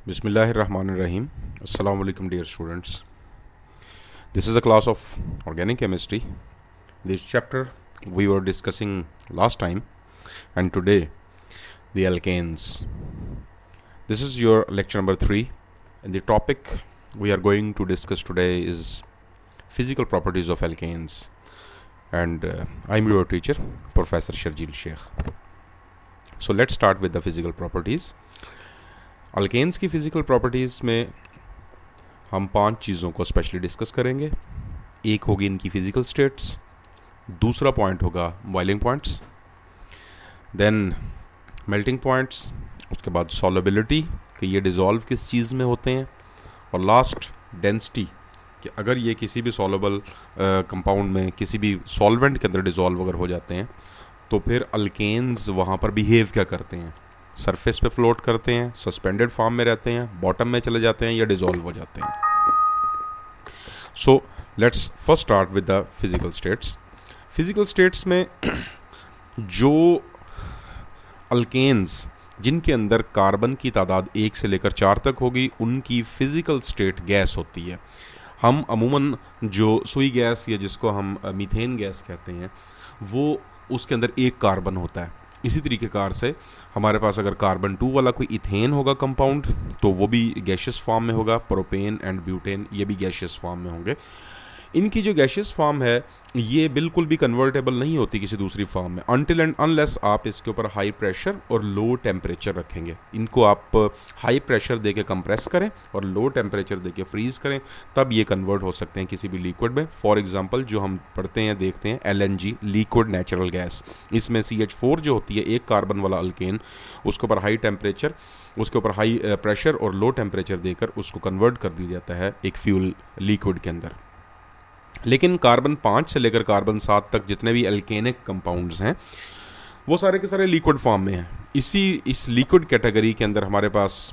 Bismillahirrahmanirrahim. Assalamu alaikum, dear students. This is a class of organic chemistry. This chapter we were discussing last time, and today the alkanes. This is your lecture number 3, and the topic we are going to discuss today is physical properties of alkanes. And I'm your teacher, Professor Sharjeel Sheikh. So let's start with the physical properties. Alkanes की physical properties में हम 5 चीज़ों को specially discuss करेंगे। एक होगी इनकी physical states, दूसरा पॉइंट होगा boiling points, then melting points, उसके बाद सॉल्युबिलिटी कि ये डिज़ोल्व किस चीज़ में होते हैं, और लास्ट डेंसिटी कि अगर ये किसी भी सॉल्युबल कंपाउंड में किसी भी सॉल्वेंट के अंदर डिज़ोल्व अगर हो जाते हैं तो फिर अल्केन्स वहाँ पर बिहेव क्या करते हैं, सरफेस पे फ्लोट करते हैं, सस्पेंडेड फॉर्म में रहते हैं, बॉटम में चले जाते हैं या डिज़ोल्व हो जाते हैं। So let's first start with the physical states. Physical states में जो अल्केन्स जिनके अंदर कार्बन की तादाद 1 से लेकर 4 तक होगी उनकी फ़िज़िकल स्टेट गैस होती है। हम अमूमन जो सुई गैस या जिसको हम मीथेन गैस कहते हैं वो उसके अंदर एक कार्बन होता है। इसी तरीके कार से हमारे पास अगर कार्बन 2 वाला कोई इथेन होगा कंपाउंड तो वो भी गैशियस फॉर्म में होगा। प्रोपेन एंड ब्यूटेन ये भी गैशियस फॉर्म में होंगे। इनकी जो गैशियस फॉर्म है ये बिल्कुल भी कन्वर्टेबल नहीं होती किसी दूसरी फॉर्म में अनटिल एंड अनलेस आप इसके ऊपर हाई प्रेशर और लो टेम्परेचर रखेंगे। इनको आप हाई प्रेशर देके कंप्रेस करें और लो टेम्परेचर देके फ्रीज़ करें, तब ये कन्वर्ट हो सकते हैं किसी भी लिक्विड में। फॉर एग्जांपल जो हम पढ़ते हैं देखते हैं LNG लिक्विड नेचुरल गैस, इसमें CH4 जो होती है एक कार्बन वाला अल्केन, उसके ऊपर हाई टेम्परेचर, उसके ऊपर हाई प्रेशर और लो टेम्परेचर देकर उसको कन्वर्ट कर दिया जाता है एक फ्यूल लिक्विड के अंदर। लेकिन कार्बन 5 से लेकर कार्बन 7 तक जितने भी अल्केनिक कंपाउंड्स हैं वो सारे के सारे लिक्विड फॉर्म में हैं। इस लिक्विड कैटेगरी के अंदर हमारे पास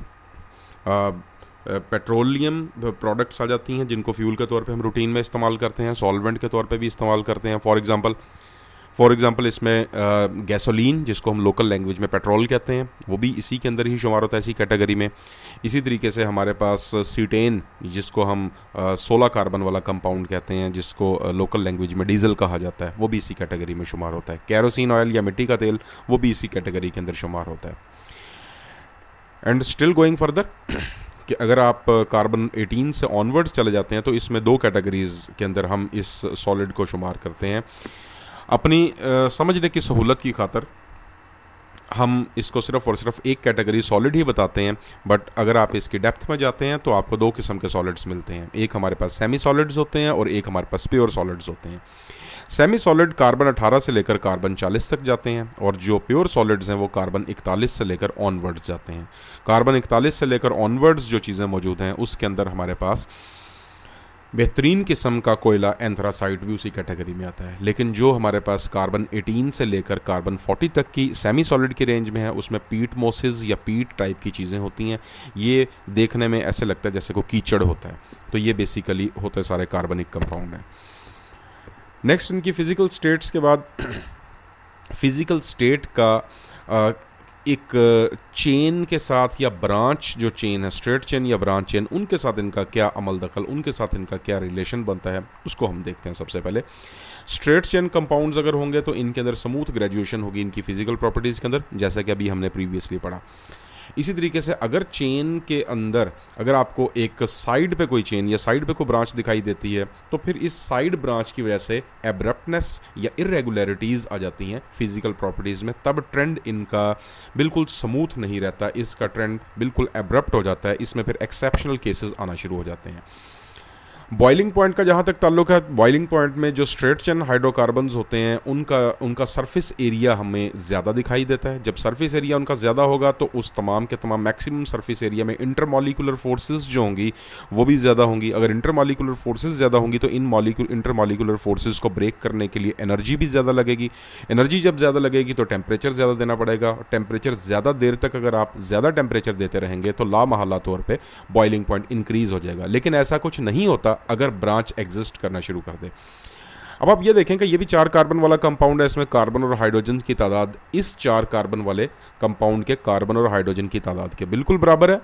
पेट्रोलियम प्रोडक्ट्स आ जाती हैं जिनको फ्यूल के तौर पे हम रूटीन में इस्तेमाल करते हैं, सॉल्वेंट के तौर पे भी इस्तेमाल करते हैं। फॉर एग्जांपल इसमें गैसोलीन जिसको हम लोकल लैंग्वेज में पेट्रोल कहते हैं वो भी इसी के अंदर ही शुमार होता है, इसी कैटेगरी में। इसी तरीके से हमारे पास सीटेन जिसको हम 16 कार्बन वाला कंपाउंड कहते हैं जिसको लोकल लैंग्वेज में डीजल कहा जाता है वो भी इसी कैटेगरी में शुमार होता है। कैरोसिन ऑयल या मिट्टी का तेल वो भी इसी कैटेगरी के अंदर शुमार होता है। एंड स्टिल गोइंग फर्दर कि अगर आप कार्बन 18 से ऑनवर्ड्स चले जाते हैं तो इसमें 2 कैटेगरीज के अंदर हम इस सॉलिड को शुमार करते हैं। अपनी समझने की सहूलत की खातर हम इसको सिर्फ और सिर्फ एक कैटेगरी सॉलिड ही बताते हैं, बट अगर आप इसकी डेप्थ में जाते हैं तो आपको 2 किस्म के सॉलिड्स मिलते हैं। एक हमारे पास सेमी सॉलिड्स होते हैं और एक हमारे पास प्योर सॉलिड्स होते हैं। सेमी सॉलिड कार्बन 18 से लेकर कार्बन 40 तक जाते हैं और जो प्योर सॉलिड्स हैं वो कार्बन 41 से लेकर ऑनवर्ड्स जाते हैं। कार्बन 41 से लेकर ऑनवर्ड्स जो चीज़ें मौजूद हैं उसके अंदर हमारे पास बेहतरीन किस्म का कोयला एंथ्रासाइट भी उसी कैटेगरी में आता है। लेकिन जो हमारे पास कार्बन 18 से लेकर कार्बन 40 तक की सेमी सॉलिड की रेंज में है उसमें पीट मोसिस या पीट टाइप की चीज़ें होती हैं। ये देखने में ऐसे लगता है जैसे कोई कीचड़ होता है, तो ये बेसिकली होते सारे कार्बनिक कंपाउंड हैं। नेक्स्ट इनकी फ़िज़िकल स्टेट्स के बाद फ़िज़िकल स्टेट का एक चेन के साथ या ब्रांच जो चेन है, स्ट्रेट चेन या ब्रांच चेन, उनके साथ इनका क्या अमल दखल, उनके साथ इनका क्या रिलेशन बनता है उसको हम देखते हैं। सबसे पहले स्ट्रेट चेन कंपाउंड्स अगर होंगे तो इनके अंदर स्मूथ ग्रेजुएशन होगी इनकी फ़िज़िकल प्रॉपर्टीज़ के अंदर, जैसा कि अभी हमने प्रीवियसली पढ़ा। इसी तरीके से अगर चेन के अंदर अगर आपको एक साइड पे कोई चेन या साइड पे कोई ब्रांच दिखाई देती है तो फिर इस साइड ब्रांच की वजह से एब्रप्टनेस या इरेगुलरिटीज़ आ जाती हैं फिज़िकल प्रॉपर्टीज़ में। तब ट्रेंड इनका बिल्कुल स्मूथ नहीं रहता, इसका ट्रेंड बिल्कुल एब्रप्ट हो जाता है। इसमें फिर एक्सेप्शनल केसेस आना शुरू हो जाते हैं। बॉइलिंग पॉइंट का जहाँ तक ताल्लुक है, बॉइलिंग पॉइंट में जो स्ट्रेट चेन हाइड्रोकार्बन्स होते हैं उनका सरफेस एरिया हमें ज़्यादा दिखाई देता है। जब सरफेस एरिया उनका ज़्यादा होगा तो उस तमाम के तमाम मैक्सिमम सरफेस एरिया में इंटरमॉलिक्यूलर फोर्सेस जो होंगी वो भी ज़्यादा होंगी। अगर इंटरमॉलिक्यूलर फोर्सेस ज़्यादा होंगी तो इंटरमॉलिक्यूलर फोर्सेस को ब्रेक करने के लिए एनर्जी भी ज़्यादा लगेगी। एनर्जी जब ज़्यादा लगेगी तो टेम्परेचर ज़्यादा देना पड़ेगा। टेम्परेचर ज़्यादा देर तक अगर आप ज़्यादा टेम्परेचर देते रहेंगे तो लामहल्ला तौर पर बॉइलिंग पॉइंट इंक्रीज़ हो जाएगा। लेकिन ऐसा कुछ नहीं होता अगर ब्रांच एग्जिस्ट करना शुरू कर दे। अब आप ये देखें कि ये भी 4 कार्बन वाला कंपाउंड है, इसमें कार्बन और हाइड्रोजन की तादाद इस 4 कार्बन वाले कंपाउंड के कार्बन और हाइड्रोजन की तादाद के बिल्कुल बराबर है।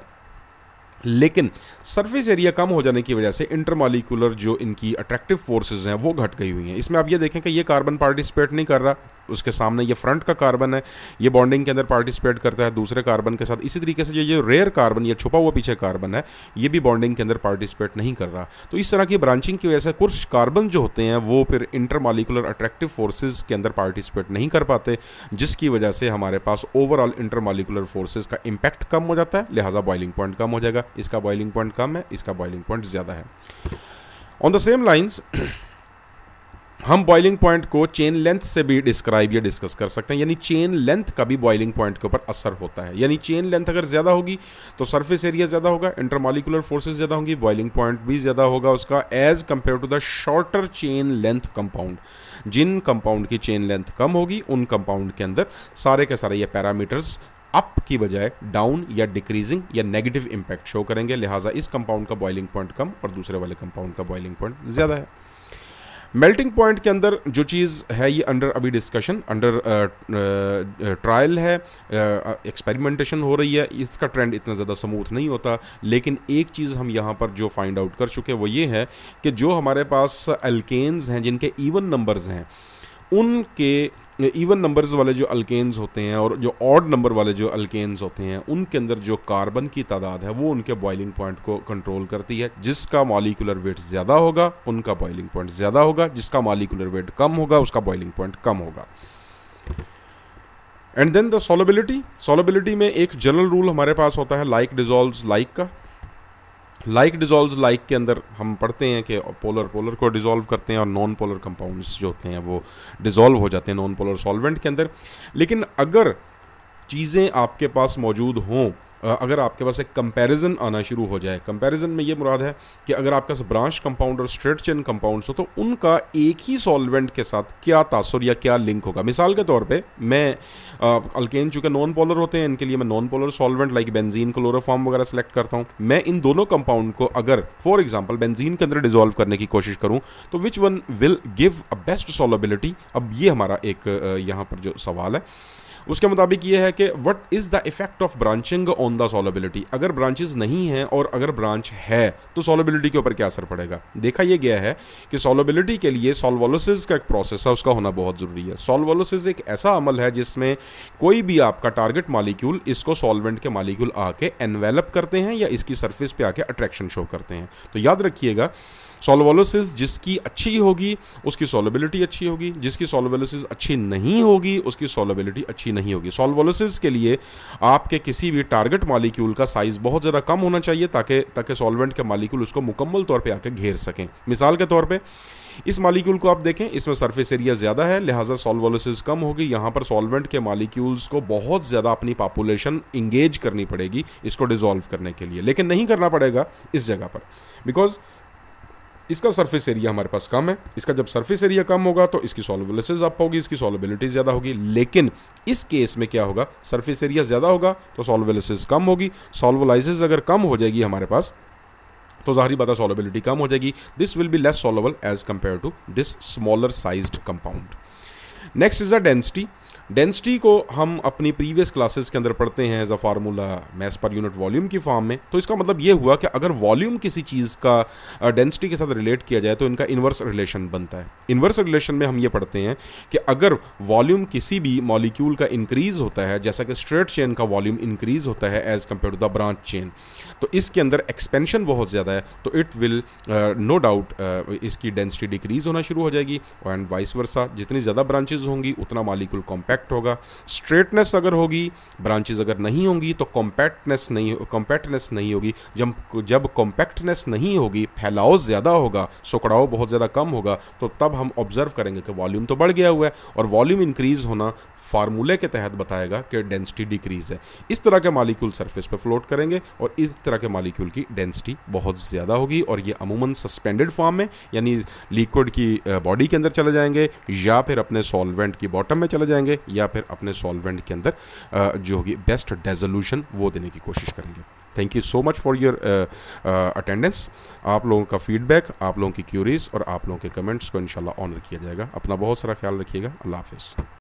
लेकिन सरफेस एरिया कम हो जाने की वजह से इंटरमॉलिक्यूलर जो इनकी अट्रैक्टिव फोर्सेस हैं वो घट गई हुई हैं। इसमें आप ये देखें कि ये कार्बन पार्टिसिपेट नहीं कर रहा, उसके सामने ये फ्रंट का कार्बन है, ये बॉन्डिंग के अंदर पार्टिसिपेट करता है दूसरे कार्बन के साथ। इसी तरीके से ये रेयर कार्बन, ये छुपा हुआ पीछे कार्बन है, ये भी बॉन्डिंग के अंदर पार्टिसिपेट नहीं कर रहा। तो इस तरह की ब्रांचिंग की वजह से कुछ कार्बन जो होते हैं वो फिर इंटरमॉलिक्यूलर अट्रैक्टिव फोर्सेज के अंदर पार्टिसिपेट नहीं कर पाते, जिसकी वजह से हमारे पास ओवरऑल इंटरमॉलिक्यूलर फोर्सेज का इंपैक्ट कम हो जाता है, लिहाजा बॉइलिंग पॉइंट कम हो जाएगा। इसका बॉइलिंग पॉइंट कम है, इसका बॉइलिंग पॉइंट ज़्यादा है। ऑन द सेम लाइंस हम बॉइलिंग पॉइंट को चेन लेंथ से भी डिस्क्राइब या डिस्कस कर सकते हैं, यानी चेन लेंथ का भी बॉइलिंग पॉइंट के ऊपर असर होता है। यानी चेन लेंथ अगर ज़्यादा होगी तो सरफेस एरिया ज़्यादा होगा, इंटरमॉलिक्यूलर फोर्सेस ज़्यादा होंगी, बॉइलिंग पॉइंट भी ज़्यादा होगा उसका, as compare to the shorter chain length compound. जिन कंपाउंड की चेन लेंथ कम होगी उन कंपाउंड के अंदर सारे के सारे ये पैरामीटर्स अप की बजाय डाउन या डिक्रीजिंग या नेगेटिव इंपैक्ट शो करेंगे, लिहाजा इस कंपाउंड का बॉइलिंग पॉइंट कम और दूसरे वाले कंपाउंड का बॉइलिंग पॉइंट ज़्यादा है। मेल्टिंग पॉइंट के अंदर जो चीज़ है ये अंडर अभी डिस्कशन, अंडर ट्रायल है, एक्सपेरिमेंटेशन हो रही है, इसका ट्रेंड इतना ज़्यादा स्मूथ नहीं होता। लेकिन एक चीज़ हम यहाँ पर जो फाइंड आउट कर चुके वो ये है कि जो हमारे पास अल्केन्स हैं जिनके इवन नंबर्स हैं, उनके इवन नंबर्स वाले जो अल्केन्स होते हैं और जो ऑड नंबर वाले जो अल्केन्स होते हैं उनके अंदर जो कार्बन की तादाद है वो उनके बॉइलिंग पॉइंट को कंट्रोल करती है। जिसका मॉलिक्यूलर वेट ज़्यादा होगा उनका बॉइलिंग पॉइंट ज़्यादा होगा, जिसका मॉलिक्यूलर वेट कम होगा उसका बॉइलिंग पॉइंट कम होगा। एंड देन द सॉलिबिलिटी में एक जनरल रूल हमारे पास होता है लाइक डिजॉल्व्स लाइक का। लाइक डिजॉल्व्स लाइक के अंदर हम पढ़ते हैं कि पोलर को डिजॉल्व करते हैं और नॉन पोलर कंपाउंड्स जो होते हैं वो डिजॉल्व हो जाते हैं नॉन पोलर सॉल्वेंट के अंदर। लेकिन अगर चीज़ें आपके पास मौजूद हों, अगर आपके पास एक कंपैरिजन आना शुरू हो जाए, कंपैरिजन में ये मुराद है कि अगर आपके पास ब्रांच कंपाउंड और स्ट्रेट चेन कंपाउंड्स हो तो उनका एक ही सॉल्वेंट के साथ क्या तासुर या क्या लिंक होगा। मिसाल के तौर पे मैं अल्केन चूँकि नॉन पोलर होते हैं इनके लिए मैं non polar solvent like benzene chloroform वगैरह सेलेक्ट करता हूँ। मैं इन दोनों कंपाउंड को अगर फॉर एग्जाम्पल बेंजीन के अंदर डिजॉल्व करने की कोशिश करूँ तो which one will give a best solubility. अब ये हमारा एक यहाँ पर जो सवाल है उसके मुताबिक ये है कि what is the effect of branching on the solubility. अगर ब्रांचेस नहीं हैं और अगर ब्रांच है तो सॉलिबिलिटी के ऊपर क्या असर पड़ेगा। देखा यह गया है कि सॉलिबिलिटी के लिए सॉल्वोलिसिस का एक प्रोसेस है, उसका होना बहुत ज़रूरी है। सॉल्वोलिसिस एक ऐसा अमल है जिसमें कोई भी आपका टारगेट मॉलिक्यूल इसको सॉल्वेंट के मॉलिक्यूल आके एनवेलप करते हैं या इसकी सरफेस पे आके अट्रैक्शन शो करते हैं। तो याद रखिएगा सॉल्वोलिसिस जिसकी अच्छी होगी उसकी सॉलिबिलिटी अच्छी होगी, जिसकी सॉल्वोलिसिस अच्छी नहीं होगी उसकी सॉलिबिलिटी अच्छी नहीं होगी। सॉल्वोलिसिस के लिए आपके किसी भी टारगेट मॉलिक्यूल का साइज बहुत ज़्यादा कम होना चाहिए ताकि सॉल्वेंट के मॉलिक्यूल उसको मुकम्मल तौर पे आके घेर सकें। मिसाल के तौर पे इस मॉलिक्यूल को आप देखें, इसमें सरफेस एरिया ज़्यादा है लिहाजा सॉल्वोलिसिस कम होगी। यहाँ पर सॉल्वेंट के मॉलिक्यूल्स को बहुत ज़्यादा अपनी पॉपुलेशन इंगेज करनी पड़ेगी इसको डिसॉल्व करने के लिए, लेकिन नहीं करना पड़ेगा इस जगह पर बिकॉज इसका सरफेस एरिया हमारे पास कम है। इसका जब सरफेस एरिया कम होगा तो इसकी सॉल्वोलिसिस अप होगी, इसकी सॉल्युबिलिटी ज़्यादा होगी। लेकिन इस केस में क्या होगा, सरफेस एरिया ज़्यादा होगा तो सॉल्वोलिसिस कम होगी। सॉल्वोलाइसिस अगर कम हो जाएगी हमारे पास तो ज़ाहिर बात है सॉल्युबिलिटी कम हो जाएगी। This will be less soluble as compare to this smaller sized compound. Next is the density. Density को हम अपनी प्रीवियस क्लासेस के अंदर पढ़ते हैं as a formula mass per unit volume की फॉर्म में। तो इसका मतलब ये हुआ कि अगर वॉल्यूम किसी चीज़ का डेंसिटी के साथ रिलेट किया जाए तो इनका इन्वर्स रिलेशन बनता है। इन्वर्स रिलेशन में हम ये पढ़ते हैं कि अगर वॉल्यूम किसी भी मॉलिक्यूल का इंक्रीज़ होता है, जैसा कि स्ट्रेट चेन का वॉल्यूम इंक्रीज़ होता है as compare to the branch chain, तो इसके अंदर एक्सपेंशन बहुत ज़्यादा है तो इट विल नो डाउट इसकी डेंसिटी डिक्रीज़ होना शुरू हो जाएगी एंड वाइस वर्सा। जितनी ज़्यादा ब्रांचेज होंगी उतना मॉलिक्यूल कॉम्पैक्ट होगा। स्ट्रेटनेस अगर होगी, ब्रांचेस अगर नहीं होंगी तो कॉम्पैक्टनेस नहीं होगी। जब कॉम्पैक्टनेस नहीं होगी, फैलाव ज़्यादा होगा, सुकड़ाव बहुत ज़्यादा कम होगा, तो तब हम ऑब्जर्व करेंगे कि वॉल्यूम तो बढ़ गया हुआ है और वॉल्यूम इंक्रीज होना फार्मूले के तहत बताएगा कि डेंसिटी डिक्रीज है। इस तरह के मॉलिक्यूल सरफेस पे फ्लोट करेंगे और इस तरह के मॉलिक्यूल की डेंसिटी बहुत ज़्यादा होगी और ये अमूमन सस्पेंडेड फॉर्म में यानी लिक्विड की बॉडी के अंदर चले जाएंगे या फिर अपने सॉल्वेंट की बॉटम में चले जाएंगे या फिर अपने सॉल्वेंट के अंदर जो होगी बेस्ट डेजोल्यूशन वो देने की कोशिश करेंगे। Thank you so much for your attendance. आप लोगों का फीडबैक, आप लोगों की क्यूरीज और आप लोगों के कमेंट्स को इंशाल्लाह ऑनर किया जाएगा। अपना बहुत सारा ख्याल रखिएगा। अल्लाह हाफिज़।